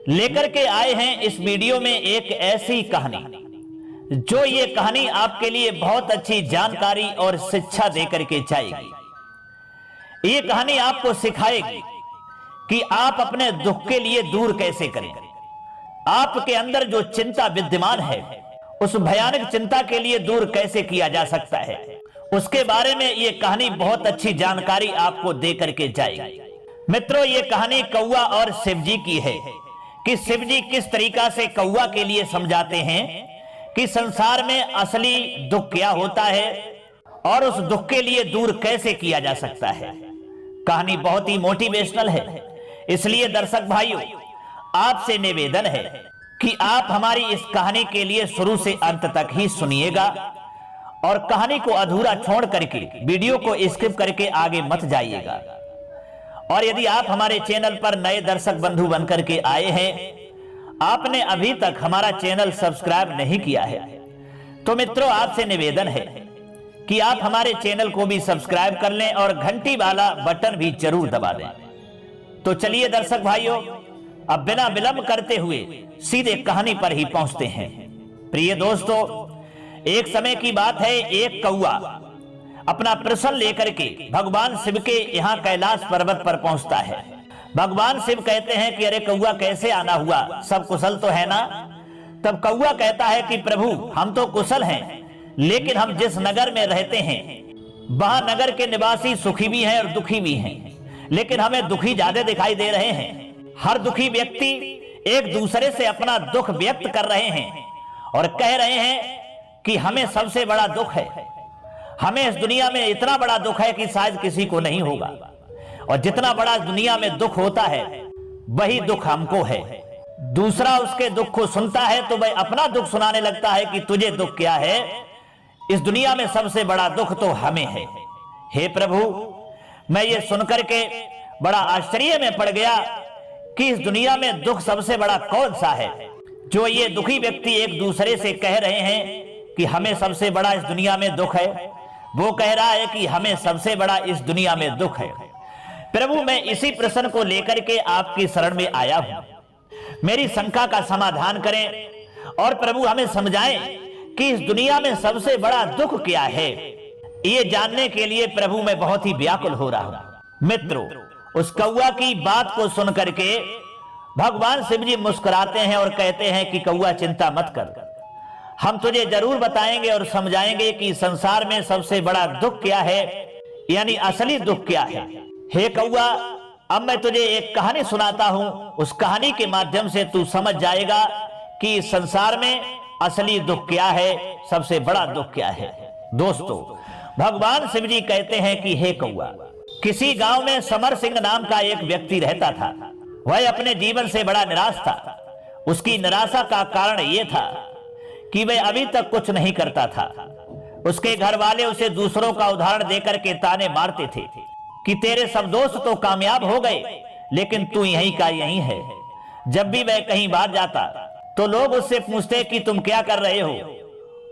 लेकर के आए हैं इस वीडियो में एक ऐसी कहानी जो ये कहानी आपके लिए बहुत अच्छी जानकारी और शिक्षा देकर के जाएगी। ये कहानी आपको सिखाएगी कि आप अपने दुख के लिए दूर कैसे करें। आपके अंदर जो चिंता विद्यमान है उस भयानक चिंता के लिए दूर कैसे किया जा सकता है, उसके बारे में ये कहानी बहुत अच्छी जानकारी आपको दे करके जाएगी। मित्रों, ये कहानी कौवा और शिव जी की है कि शिव जी किस तरीका से कौवा के लिए समझाते हैं कि संसार में असली दुख क्या होता है और उस दुख के लिए दूर कैसे किया जा सकता है। कहानी बहुत ही मोटिवेशनल है, इसलिए दर्शक भाइयों आपसे निवेदन है कि आप हमारी इस कहानी के लिए शुरू से अंत तक ही सुनिएगा और कहानी को अधूरा छोड़ करके वीडियो को स्किप करके आगे मत जाइएगा। और यदि आप हमारे चैनल पर नए दर्शक बंधु बनकर के आए हैं, आपने अभी तक हमारा चैनल सब्सक्राइब नहीं किया है, तो मित्रों आपसे निवेदन है कि आप हमारे चैनल को भी सब्सक्राइब कर लें और घंटी वाला बटन भी जरूर दबा दें। तो चलिए दर्शक भाइयों, अब बिना विलंब करते हुए सीधे कहानी पर ही पहुंचते हैं। प्रिय दोस्तों, एक समय की बात है, एक कौवा अपना प्रश्न लेकर के भगवान शिव के यहाँ कैलाश पर्वत पर पहुंचता है। भगवान शिव कहते हैं कि अरे कौवा कैसे आना हुआ, सब कुशल तो है ना। तब कौवा कहता है कि प्रभु हम तो कुशल हैं, लेकिन हम जिस नगर में रहते हैं वहां नगर के निवासी सुखी भी हैं और दुखी भी हैं, लेकिन हमें दुखी ज्यादा दिखाई दे रहे हैं। हर दुखी व्यक्ति एक दूसरे से अपना दुख व्यक्त कर रहे हैं और कह रहे हैं कि हमें सबसे बड़ा दुख है, हमें इस दुनिया में इतना बड़ा दुख है कि शायद किसी को नहीं होगा, और जितना बड़ा दुनिया में दुख होता है वही दुख हमको है। दूसरा उसके दुख को सुनता है तो वह अपना दुख सुनाने लगता है कि तुझे दुख क्या है, इस दुनिया में सबसे बड़ा दुख तो हमें है। हे प्रभु, मैं ये सुनकर के बड़ा आश्चर्य में पड़ गया कि इस दुनिया में दुख सबसे बड़ा कौन सा है जो ये दुखी व्यक्ति एक दूसरे से कह रहे हैं कि हमें सबसे बड़ा इस दुनिया में दुख है। वो कह रहा है कि हमें सबसे बड़ा इस दुनिया में दुख है। प्रभु, मैं इसी प्रश्न को लेकर के आपकी शरण में आया हूं, मेरी शंका का समाधान करें और प्रभु हमें समझाएं कि इस दुनिया में सबसे बड़ा दुख क्या है। ये जानने के लिए प्रभु मैं बहुत ही व्याकुल हो रहा हूं। मित्रों, उस कौवा की बात को सुन करके भगवान शिव जी मुस्कुराते हैं और कहते हैं कि कौवा चिंता मत कर, हम तुझे जरूर बताएंगे और समझाएंगे कि संसार में सबसे बड़ा दुख क्या है, यानी असली दुख क्या है। हे कौवा, अब मैं तुझे एक कहानी सुनाता हूं, उस कहानी के माध्यम से तू समझ जाएगा कि संसार में असली दुख क्या है, सबसे बड़ा दुख क्या है। दोस्तों, भगवान शिव जी कहते हैं कि हे कौवा, किसी गांव में समर सिंह नाम का एक व्यक्ति रहता था। वह अपने जीवन से बड़ा निराश था। उसकी निराशा का कारण यह था कि वह अभी तक कुछ नहीं करता था। उसके घर वाले उसे दूसरों का उदाहरण देकर के ताने मारते थे कि तेरे सब दोस्त तो कामयाब हो गए, लेकिन तू यहीं का यहीं है। जब भी वह कहीं बाहर जाता तो लोग उससे पूछते कि तुम क्या कर रहे हो,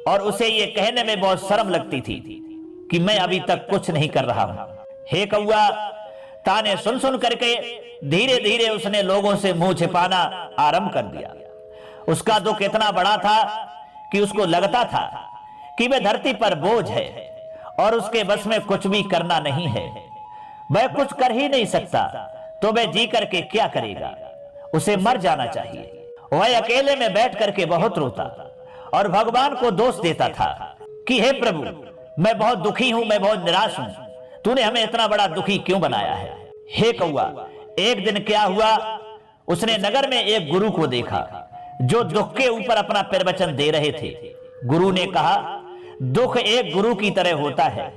और उसे ये कहने में बहुत शर्म लगती थी कि मैं अभी तक कुछ नहीं कर रहा हूं। हे कौवा, ताने सुन सुन करके धीरे धीरे उसने लोगों से मुंह छिपाना आरंभ कर दिया। उसका दुख इतना बड़ा था कि उसको लगता था कि वह धरती पर बोझ है और उसके बस में कुछ भी करना नहीं है। वह कुछ कर ही नहीं सकता, तो वह जी करके क्या करेगा, उसे मर जाना चाहिए। वह अकेले में बैठ करके बहुत रोता और भगवान को दोष देता था कि हे प्रभु, मैं बहुत दुखी हूं, मैं बहुत निराश हूं, तूने हमें इतना बड़ा दुखी क्यों बनाया है। हे कौवा, एक दिन क्या हुआ, उसने नगर में एक गुरु को देखा जो दुख के ऊपर अपना प्रवचन दे रहे थे। गुरु ने कहा, दुख एक गुरु की तरह होता है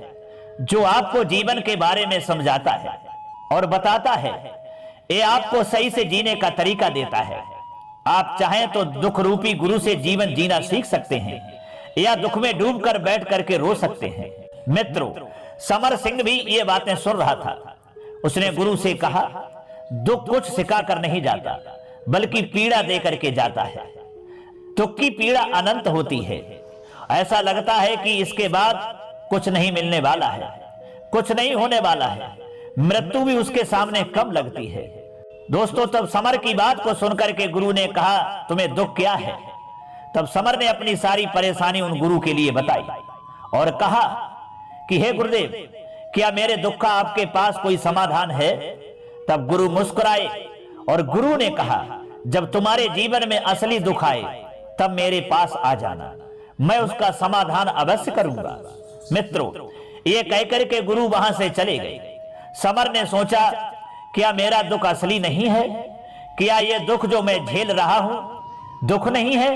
जो आपको जीवन के बारे में समझाता है और बताता है, ये आपको सही से जीने का तरीका देता है। आप चाहें तो दुख रूपी गुरु से जीवन जीना सीख सकते हैं या दुख में डूबकर बैठ करके रो सकते हैं। मित्रों, समर सिंह भी ये बातें सुन रहा था। उसने गुरु से कहा, दुख कुछ सिखा कर नहीं जाता, बल्कि पीड़ा दे करके जाता है। दुख की पीड़ा अनंत होती है, ऐसा लगता है कि इसके बाद कुछ नहीं मिलने वाला है, कुछ नहीं होने वाला है। मृत्यु भी उसके सामने कम लगती है। दोस्तों, तब समर की बात को सुनकर के गुरु ने कहा, तुम्हें दुख क्या है? तब समर ने अपनी सारी परेशानी उन गुरु के लिए बताई और कहा कि हे गुरुदेव, क्या मेरे दुख का आपके पास कोई समाधान है? तब गुरु मुस्कुराए और गुरु ने कहा, जब तुम्हारे जीवन में असली दुख आए तब मेरे पास आ जाना, मैं उसका समाधान अवश्य करूंगा। मित्रों, ये कहकर के गुरु वहां से चले गए। समर ने सोचा, क्या मेरा दुख असली नहीं है? क्या ये दुख जो मैं झेल रहा हूं दुख नहीं है?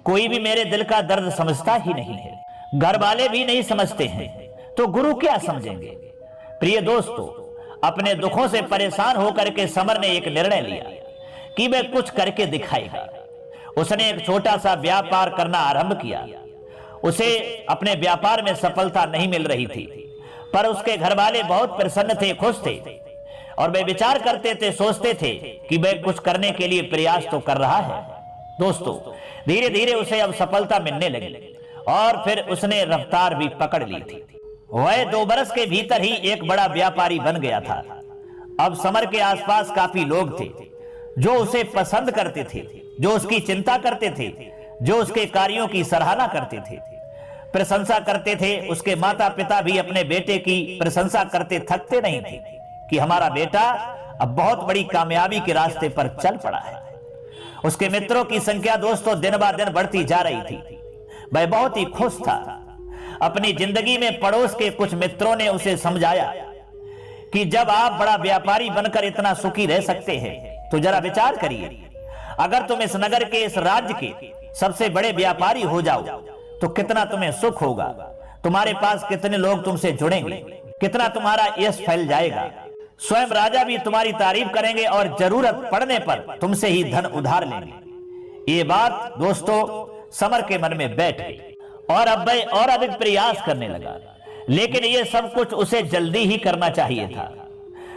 कोई भी मेरे दिल का दर्द समझता ही नहीं है, घर वाले भी नहीं समझते हैं, तो गुरु क्या समझेंगे? प्रिय दोस्तों, अपने दुखों से परेशान होकर के समर ने एक निर्णय लिया कि वह कुछ करके दिखाएगा। उसने एक छोटा सा व्यापार करना आरंभ किया। उसे अपने व्यापार में सफलता नहीं मिल रही थी, पर उसके घर वाले बहुत प्रसन्न थे, खुश थे, और वे विचार करते थे, सोचते थे कि वह कुछ करने के लिए प्रयास तो कर रहा है। दोस्तों, धीरे धीरे उसे अब सफलता मिलने लगी और फिर उसने रफ्तार भी पकड़ ली थी। वह 2 बरस के भीतर ही एक बड़ा व्यापारी बन गया था। अब समर के आसपास काफी लोग थे जो उसे पसंद करते थे, जो उसकी चिंता करते थे, जो उसके कार्यों की सराहना करते थे, प्रशंसा करते थे। उसके माता पिता भी अपने बेटे की प्रशंसा करते थकते नहीं थे कि हमारा बेटा अब बहुत बड़ी कामयाबी के रास्ते पर चल पड़ा है। उसके मित्रों की संख्या दोस्तों दिन ब दिन बढ़ती जा रही थी। वह बहुत ही खुश था। अपनी जिंदगी में पड़ोस के कुछ मित्रों ने उसे समझाया कि जब आप बड़ा व्यापारी बनकर इतना सुखी रह सकते हैं तो जरा विचार करिए, अगर तुम इस नगर के, इस राज्य के सबसे बड़े व्यापारी हो जाओ तो कितना तुम्हें सुख होगा, तुम्हारे पास कितने लोग तुमसे जुड़ेंगे, कितना तुम्हारा यश फैल जाएगा, स्वयं राजा भी तुम्हारी तारीफ करेंगे और जरूरत पड़ने पर तुमसे ही धन उधार लेंगे। ये बात दोस्तों समर के मन में बैठ गई और अब वह और अधिक प्रयास करने लगा, लेकिन ये सब कुछ उसे जल्दी ही करना चाहिए था।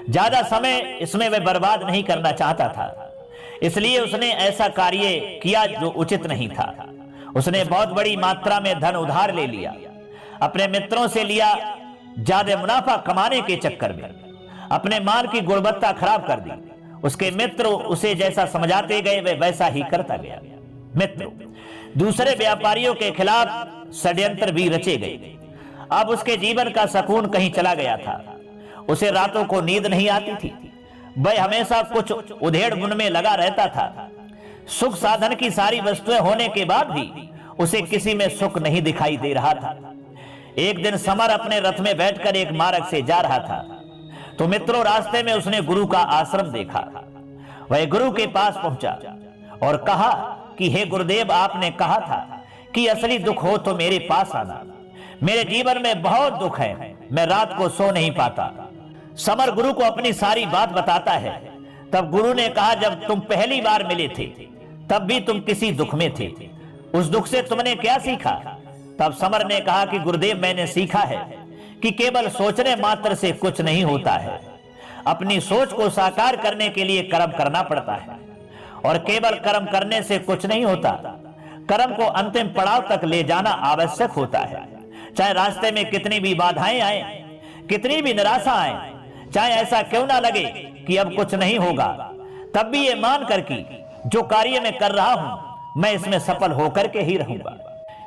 ज्यादा समय इसमें वह बर्बाद नहीं करना चाहता था, इसलिए उसने ऐसा कार्य किया जो उचित नहीं था। उसने बहुत बड़ी मात्रा में धन उधार ले लिया, अपने मित्रों से लिया, ज्यादा मुनाफा कमाने के चक्कर में अपने माल की गुणवत्ता खराब कर दी। उसके मित्र उसे जैसा समझाते गए वह वैसा ही करता गया। मित्रों, दूसरे व्यापारियों के खिलाफ षड्यंत्र भी रचे गए। अब उसके जीवन का सुकून कहीं चला गया था। उसे रातों को नींद नहीं आती थी। वह हमेशा कुछ उधेड़-बुन में लगा रहता था। सुख साधन की सारी वस्तुएं होने के बाद भी उसे किसी में सुख नहीं दिखाई दे रहा था। एक दिन समर अपने रथ में बैठकर एक मार्ग से जा रहा था तो मित्रों, रास्ते में उसने गुरु का आश्रम देखा। वह गुरु के पास पहुंचा और कहा कि हे गुरुदेव, आपने कहा था कि असली दुख हो तो मेरे पास आना। मेरे जीवन में बहुत दुख है, मैं रात को सो नहीं पाता। समर गुरु को अपनी सारी बात बताता है। तब गुरु ने कहा, जब तुम पहली बार मिले थे तब भी तुम किसी दुख में थे, उस दुख से तुमने क्या सीखा? तब समर ने कहा कि गुरुदेव, मैंने सीखा है कि केवल सोचने मात्र से कुछ नहीं होता है। अपनी सोच को साकार करने के लिए कर्म करना पड़ता है, और केवल कर्म करने से कुछ नहीं होता। कर्म को अंतिम पड़ाव तक ले जाना आवश्यक होता है। चाहे रास्ते में कितनी भी बाधाएं आए, कितनी भी निराशा आए, चाहे ऐसा क्यों ना लगे कि अब कुछ नहीं होगा, तब भी ये मान कर कि जो कार्य मैं कर रहा हूं मैं इसमें सफल होकर के ही रहूंगा।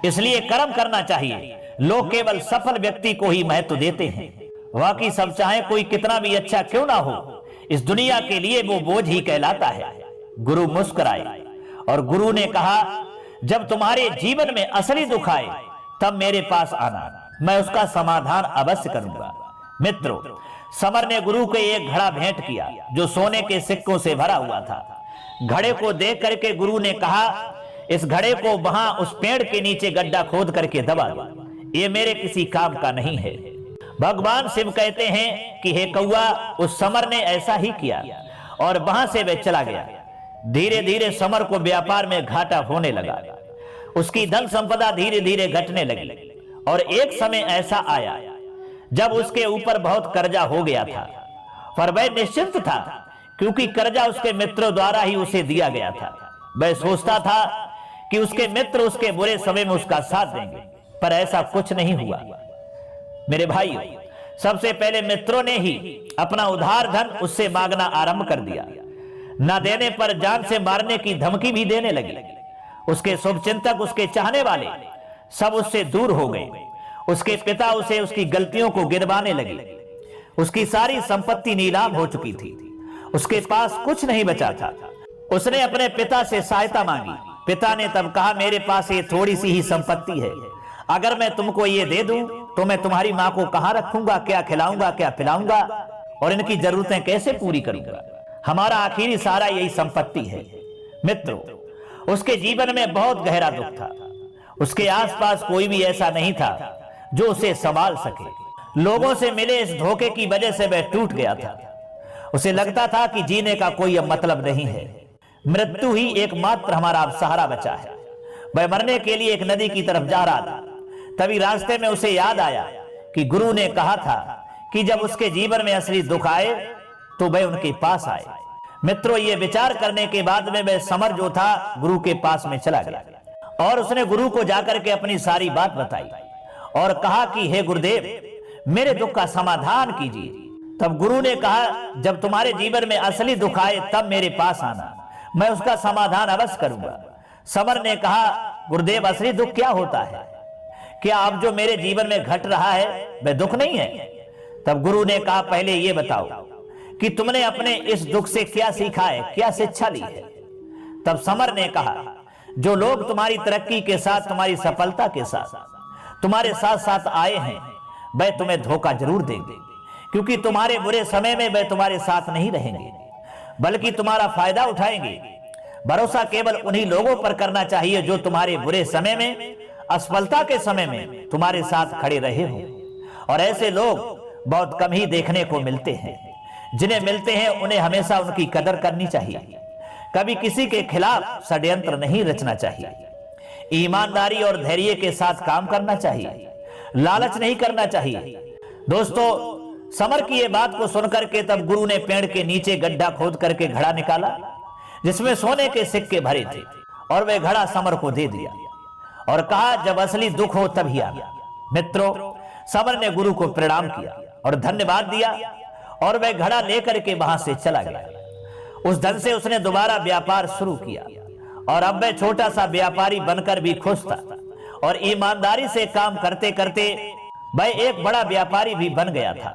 इसलिए कर्म करना चाहिए। लोग केवल सफल व्यक्ति को ही महत्व देते हैं। बाकी सब चाहे कोई कितना भी अच्छा क्यों ना हो, इस दुनिया के लिए वो बोझ ही कहलाता है। गुरु मुस्कुराए और गुरु ने कहा, जब तुम्हारे जीवन में असली दुख आए तब मेरे पास आना, मैं उसका समाधान अवश्य करूंगा। मित्रों, समर ने गुरु को एक घड़ा भेंट किया जो सोने के सिक्कों से भरा हुआ था। घड़े को देख करके गुरु ने कहा, इस घड़े को वहां उस पेड़ के नीचे गड्ढा खोद करके दबा दो, ये मेरे किसी काम का नहीं है। भगवान शिव कहते हैं कि हे कौआ, उस समर ने ऐसा ही किया और वहां से वह चला गया। धीरे धीरे समर को व्यापार में घाटा होने लगा। उसकी धन संपदा धीरे धीरे घटने लगी और एक समय ऐसा आया जब उसके ऊपर बहुत कर्जा हो गया था, पर वह निश्चिंत था क्योंकि कर्जा उसके मित्रों द्वारा ही उसे दिया गया था। वह सोचता था कि उसके मित्र उसके बुरे समय में उसका साथ देंगे, पर ऐसा कुछ नहीं हुआ। मेरे भाइयों, सबसे पहले मित्रों ने ही अपना उधार धन उससे मांगना आरंभ कर दिया। ना देने पर जान से मारने की धमकी भी देने लगी। उसके शुभचिंतक, उसके चाहने वाले सब उससे दूर हो गए। उसके पिता उसे उसकी गलतियों को गिनवाने लगे। उसकी सारी संपत्ति नीलाम हो चुकी थी, उसके पास कुछ नहीं बचा था। उसने अपने पिता से सहायता मांगी। पिता ने तब कहा, मेरे पास ये थोड़ी सी ही संपत्ति है, अगर मैं तुमको ये दे दूं तो मैं तुम्हारी मां को कहां रखूंगा, क्या खिलाऊंगा, क्या पिलाऊंगा और इनकी जरूरतें कैसे पूरी करूंगा। हमारा आखिरी सहारा यही संपत्ति है। मित्रों, उसके जीवन में बहुत गहरा दुख था। उसके आसपास कोई भी ऐसा नहीं था जो उसे संभाल सके। लोगों से मिले इस धोखे की वजह से वह टूट गया था। उसे लगता था कि जीने का कोई अब मतलब नहीं है, मृत्यु ही एकमात्र हमारा सहारा बचा है। वह मरने के लिए एक नदी की तरफ जा रहा था। तभी रास्ते में उसे याद आया कि गुरु ने कहा था कि जब उसके जीवन में असली दुख आए तो वह उनके पास आए। मित्रों, ये विचार करने के बाद में वह समर जो था गुरु के पास में चला गया और उसने गुरु को जाकर के अपनी सारी बात बताई और कहा कि हे गुरुदेव, मेरे दुख का समाधान कीजिए। तब गुरु ने कहा, जब तुम्हारे जीवन में असली दुख आए तब मेरे पास आना, मैं उसका समाधान अवश्य करूंगा। समर ने कहा, गुरुदेव, असली दुख क्या होता है? क्या अब जो मेरे जीवन में घट रहा है वह दुख नहीं है? तब गुरु ने कहा, पहले ये बताओ कि तुमने अपने इस दुख से क्या सीखा है, क्या शिक्षा ली है? तब समर ने कहा, जो लोग तुम्हारी तरक्की के साथ, तुम्हारी सफलता के साथ तुम्हारे साथ साथ आए हैं, वह तुम्हें धोखा जरूर देंगे, क्योंकि तुम्हारे बुरे समय में वह तुम्हारे साथ नहीं रहेंगे बल्कि तुम्हारा फायदा उठाएंगे। भरोसा केवल उन्हीं लोगों पर करना चाहिए जो तुम्हारे बुरे समय में, असफलता के समय में तुम्हारे साथ खड़े रहे हो। और ऐसे लोग बहुत कम ही देखने को मिलते हैं। जिन्हें मिलते हैं उन्हें हमेशा उनकी कदर करनी चाहिए। कभी किसी के खिलाफ षड्यंत्र नहीं रचना चाहिए। ईमानदारी और धैर्य के साथ काम करना चाहिए, लालच नहीं करना चाहिए। दोस्तों, समर की ये बात को सुनकर के तब गुरु ने पेड़ के नीचे गड्ढा खोद करके घड़ा निकाला जिसमें सोने के सिक्के भरे थे और वह घड़ा समर को दे दिया और कहा, जब असली दुख हो तभी आना। मित्रों, समर ने गुरु को प्रणाम किया और धन्यवाद दिया और वह घड़ा लेकर के वहां से चला गया। उस धन से उसने दोबारा व्यापार शुरू किया और अब वह छोटा सा व्यापारी बनकर भी खुश था और ईमानदारी से काम करते करते वह एक बड़ा व्यापारी भी बन गया था।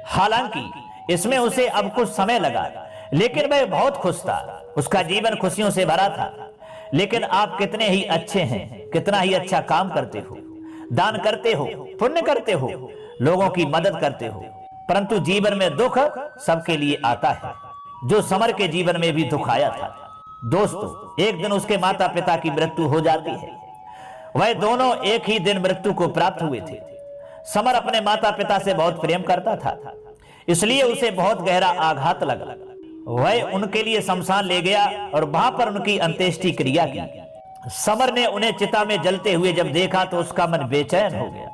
हालांकि इसमें उसे अब कुछ समय लगा, लेकिन वह बहुत खुश था। उसका जीवन खुशियों से भरा था। लेकिन आप कितने ही अच्छे हैं, कितना ही अच्छा काम करते हो, दान करते हो, पुण्य करते हो, लोगों की मदद करते हो, परंतु जीवन में दुख सबके लिए आता है, जो समर के जीवन में भी दुख आया था। दोस्तों, एक दिन उसके माता पिता की मृत्यु हो जाती है। वह दोनों एक ही दिन मृत्यु को प्राप्त हुए थे। समर अपने माता पिता से बहुत प्रेम करता था, इसलिए उसे बहुत गहरा आघात लगा। वह उनके लिए शमशान ले गया और वहां पर उनकी अंत्येष्टि क्रिया की। समर ने उन्हें चिता में जलते हुए जब देखा तो उसका मन बेचैन हो गया।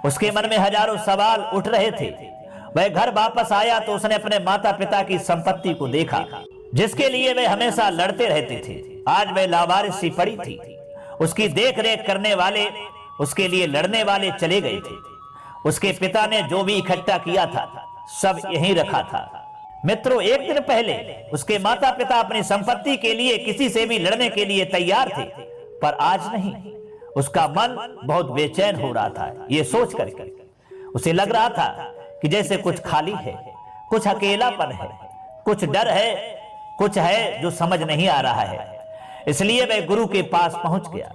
उसके मन में हजारों सवाल उठ रहे थे। वह घर वापस आया तो उसने अपने माता पिता की संपत्ति को देखा जिसके लिए वे हमेशा लड़ते रहते थे। आज वह लावारिस सी पड़ी थी। उसकी देख रेख करने वाले, उसके लिए लड़ने वाले चले गए थे। उसके पिता ने जो भी इकट्ठा किया था सब यहीं रखा था। मित्रों, एक दिन पहले उसके माता पिता अपनी संपत्ति के लिए किसी से भी लड़ने के लिए तैयार थे, पर आज नहीं। उसका मन बहुत बेचैन हो रहा था। ये सोच करके उसे लग रहा था कि जैसे कुछ खाली है, कुछ अकेलापन है, कुछ डर है, कुछ है जो समझ नहीं आ रहा है। इसलिए वह गुरु के पास पहुंच गया।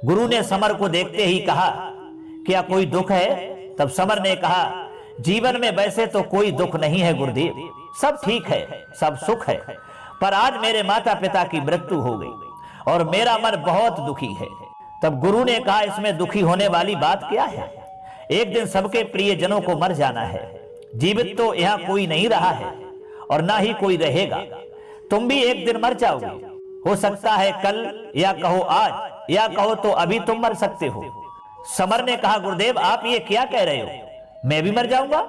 गुरु ने समर को देखते ही कहा, क्या कोई दुख है? तब समर ने कहा, जीवन में वैसे तो कोई दुख नहीं है गुरुदेव, सब ठीक है, सब सुख है, पर आज मेरे माता पिता की मृत्यु हो गई और मेरा मन बहुत दुखी है। तब गुरु ने कहा, इसमें दुखी होने वाली बात क्या है? एक दिन सबके प्रियजनों को मर जाना है। जीवित तो यहाँ कोई नहीं रहा है और ना ही कोई रहेगा। तुम भी एक दिन मर जाओगे। हो सकता है कल, या कहो आज, या कहो तो अभी तुम मर सकते हो। समर ने कहा, गुरुदेव आप ये क्या कह रहे हो? मैं भी मर जाऊंगा,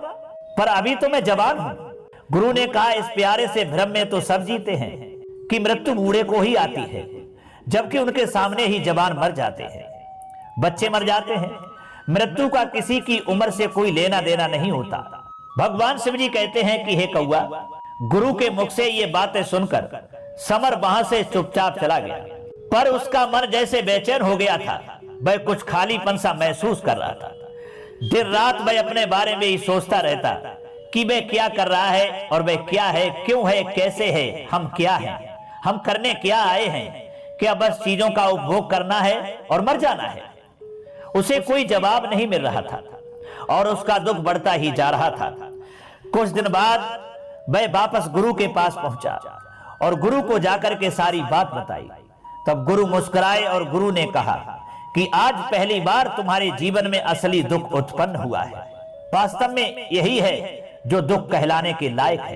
पर अभी तो मैं जवान हूं। गुरु ने कहा, इस प्यारे से भ्रम में तो सब जीते हैं कि मृत्यु बूढ़े को ही आती है, जबकि उनके सामने ही जवान मर जाते हैं, बच्चे मर जाते हैं। मृत्यु का किसी की उम्र से कोई लेना देना नहीं होता। भगवान शिव जी कहते हैं कि हे कौआ, गुरु के मुख से ये बातें सुनकर समर वहां से चुपचाप चला गया, पर उसका मन जैसे बेचैन हो गया था। वह कुछ खालीपन सा महसूस कर रहा था। दिन रात वह अपने बारे में ही सोचता रहता कि वह क्या कर रहा है और वह क्या है, क्यों है, कैसे है, हम क्या हैं, हम करने क्या आए हैं, क्या बस चीजों का उपभोग करना है और मर जाना है। उसे कोई जवाब नहीं मिल रहा था और उसका दुख बढ़ता ही जा रहा था। कुछ दिन बाद वह वापस गुरु के पास पहुंचा और गुरु को जाकर के सारी बात बताई। तब गुरु मुस्कुराए और गुरु ने कहा कि आज पहली बार तुम्हारे जीवन में असली दुख उत्पन्न हुआ है। वास्तव में यही है जो दुख कहलाने के लायक है,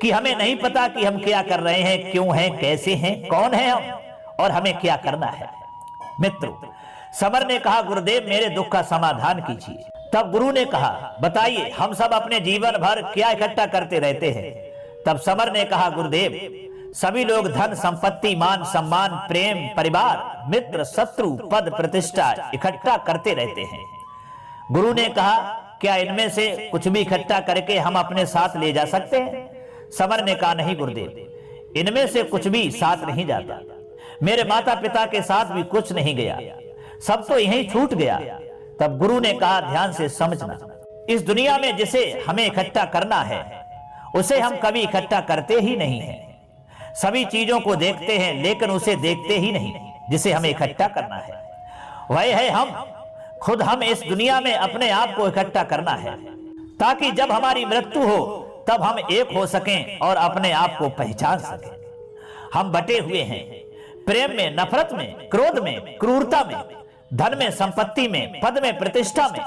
कि हमें नहीं पता कि हम क्या कर रहे हैं, क्यों हैं, कैसे हैं, कौन हैं हम और हमें क्या करना है। मित्रों, समर ने कहा, गुरुदेव मेरे दुख का समाधान कीजिए। तब गुरु ने कहा, बताइए हम सब अपने जीवन भर क्या इकट्ठा करते रहते हैं। तब समर ने कहा, गुरुदेव सभी लोग धन संपत्ति, मान सम्मान, प्रेम, परिवार, मित्र, शत्रु, पद, प्रतिष्ठा इकट्ठा करते रहते हैं। गुरु ने कहा, क्या इनमें से कुछ भी इकट्ठा करके हम अपने साथ ले जा सकते हैं? समर ने कहा, नहीं गुरुदेव, इनमें से कुछ भी साथ नहीं जाता। मेरे माता पिता के साथ भी कुछ नहीं गया, सब तो यहीं छूट गया। तब गुरु ने कहा, ध्यान से समझना, इस दुनिया में जिसे हमें इकट्ठा करना है उसे हम कभी इकट्ठा करते ही नहीं हैं। सभी चीजों को देखते हैं लेकिन उसे देखते ही नहीं जिसे हमें इकट्ठा करना है। वह है हम खुद। हम इस दुनिया में अपने आप को इकट्ठा करना है ताकि जब हमारी मृत्यु हो तब हम एक हो सकें और अपने आप को पहचान सकें। हम बटे हुए हैं प्रेम में, नफरत में, क्रोध में, क्रूरता में, धन में, संपत्ति में, पद में, प्रतिष्ठा में,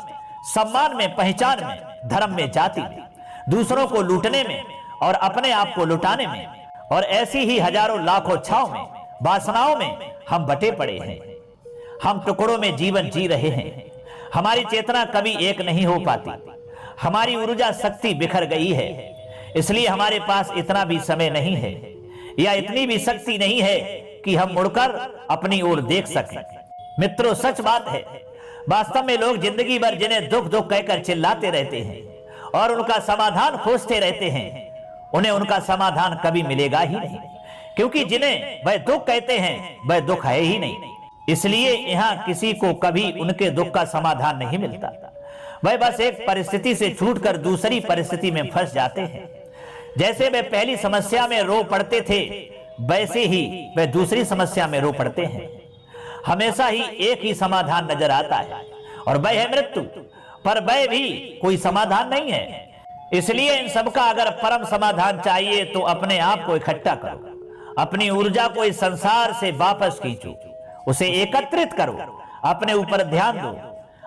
सम्मान में, पहचान में, धर्म में, जाति में, दूसरों को लूटने में और अपने आप को लुटाने में और ऐसी ही हजारों लाखों छाव में, वासनाओं में हम बटे पड़े हैं। हम टुकड़ों में जीवन जी रहे हैं। हमारी चेतना कभी एक नहीं हो पाती। हमारी ऊर्जा शक्ति बिखर गई है, इसलिए हमारे पास इतना भी समय नहीं है या इतनी भी शक्ति नहीं है कि हम मुड़कर अपनी ओर देख सकें। मित्रों, सच बात है, वास्तव में लोग जिंदगी भर जिन्हें दुख दुख कहकर चिल्लाते रहते हैं और उनका समाधान खोजते रहते हैं, उन्हें उनका समाधान कभी मिलेगा ही नहीं, क्योंकि जिन्हें वह दुख कहते हैं वह दुख है ही नहीं। इसलिए यहाँ किसी को कभी उनके दुख का समाधान नहीं मिलता। वह बस एक परिस्थिति से छूटकर दूसरी परिस्थिति में फंस जाते हैं। जैसे वे पहली समस्या में रो पड़ते थे वैसे ही वे दूसरी समस्या में रो पड़ते हैं। हमेशा ही एक ही समाधान नजर आता है और वह है मृत्यु, पर वह भी कोई समाधान नहीं है। इसलिए इन सबका अगर परम समाधान चाहिए तो अपने आप को इकट्ठा करो, अपनी ऊर्जा को इस संसार से वापस खींचो, उसे एकत्रित करो, अपने ऊपर ध्यान दो,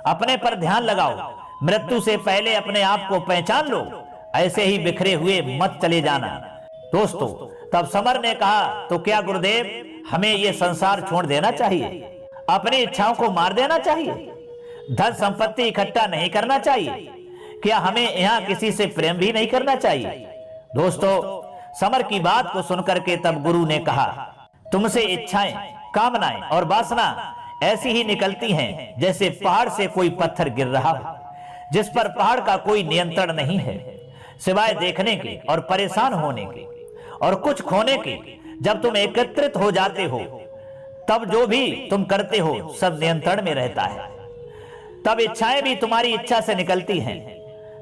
अपने पर ध्यान लगाओ। मृत्यु से पहले अपने आप को पहचान लो, ऐसे ही बिखरे हुए मत चले जाना। दोस्तों, तब समर ने कहा, तो क्या गुरुदेव हमें ये संसार छोड़ देना चाहिए, अपनी इच्छाओं को मार देना चाहिए, धन संपत्ति इकट्ठा नहीं करना चाहिए, क्या हमें यहाँ किसी से प्रेम भी नहीं करना चाहिए? दोस्तों, समर की बात को सुनकर के तब गुरु ने कहा, तुमसे इच्छाएं, कामनाएं और वासना ऐसी ही निकलती हैं जैसे पहाड़ से कोई पत्थर गिर रहा हो, जिस पर पहाड़ का कोई नियंत्रण नहीं है सिवाय देखने के और परेशान होने के और कुछ खोने के। जब तुम एकत्रित हो जाते हो तब जो भी तुम करते हो सब नियंत्रण में रहता है, तब इच्छाएं भी तुम्हारी इच्छा से निकलती हैं।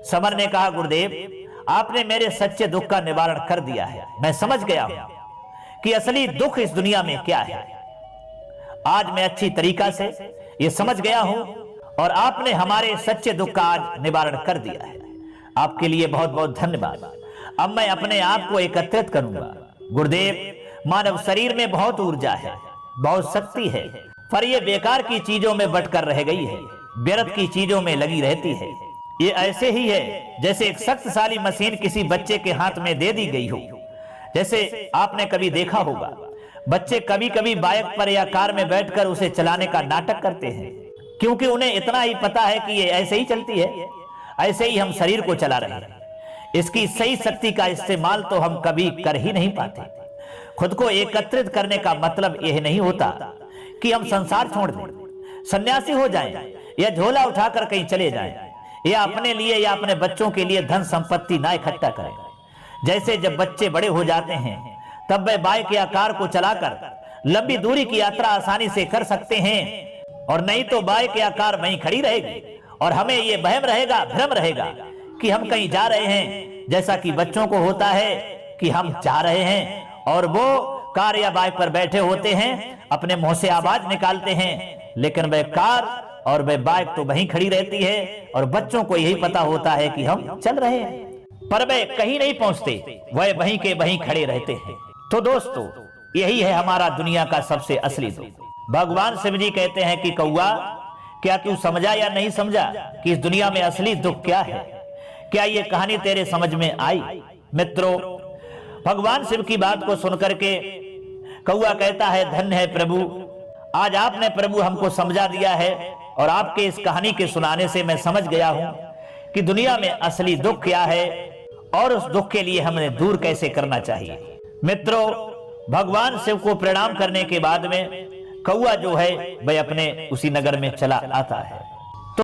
समर ने कहा, गुरुदेव आपने मेरे सच्चे दुख का निवारण कर दिया है। मैं समझ गया हूं कि असली दुख इस दुनिया में क्या है। आज मैं अच्छी तरीका से ये समझ गया हूं और आपने हमारे सच्चे दुख का आज निवारण कर दिया है। आपके लिए बहुत बहुत धन्यवाद। अब मैं अपने आप को एकत्रित करूंगा। गुरुदेव, मानव शरीर में बहुत ऊर्जा है, बहुत शक्ति है, पर यह बेकार की चीजों में बटकर रह गई है, व्यर्थ की चीजों में लगी रहती है। ये ऐसे ही है जैसे एक शक्तिशाली मशीन किसी बच्चे के हाथ में दे दी गई हो। जैसे आपने कभी देखा होगा, बच्चे कभी कभी बाइक पर या कार में बैठकर उसे चलाने का नाटक करते हैं, क्योंकि उन्हें इतना ही पता है कि ये ऐसे ही चलती है। ऐसे ही हम शरीर को चला रहे हैं। इसकी सही शक्ति का इस्तेमाल तो हम कभी कर ही नहीं पाते। खुद को एकत्रित करने का मतलब यह नहीं होता कि हम संसार छोड़ दें, सन्यासी हो जाएं या झोला उठाकर कहीं चले जाएं या अपने लिए या अपने बच्चों के लिए धन संपत्ति ना इकट्ठा करें। जैसे जब बच्चे बड़े हो जाते हैं तब वे बाइक या कार को चलाकर लंबी दूरी की यात्रा आसानी से कर सकते हैं, और नहीं तो बाइक या कार वहीं खड़ी रहेगी और हमें ये भ्रम रहेगा कि हम कहीं जा रहे हैं, जैसा कि बच्चों को होता है कि हम जा रहे हैं और वो कार या बाइक पर बैठे होते हैं, अपने मुंह से आवाज निकालते हैं, लेकिन वह कार और वह बाइक तो वहीं खड़ी रहती है और बच्चों को यही पता होता है कि हम चल रहे हैं, पर वे कहीं नहीं पहुंचते, वह वहीं के वहीं खड़े रहते हैं। तो दोस्तों, यही है हमारा दुनिया का सबसे असली दुख। भगवान शिव जी कहते हैं कि कौआ, क्या तू समझा या नहीं समझा कि इस दुनिया में असली दुख क्या है? क्या ये कहानी तेरे समझ में आई? मित्रों, भगवान शिव की बात को सुनकर के कौआ कहता है, धन्य है प्रभु, आज आपने प्रभु हमको समझा दिया है और आपके इस कहानी के सुनाने से मैं समझ गया हूं कि दुनिया में असली दुख क्या है और उस दुख के लिए हमें दूर कैसे करना चाहिए। मित्रों, भगवान शिव को प्रणाम करने के बाद में कौआ जो है वह अपने उसी नगर में चला आता है।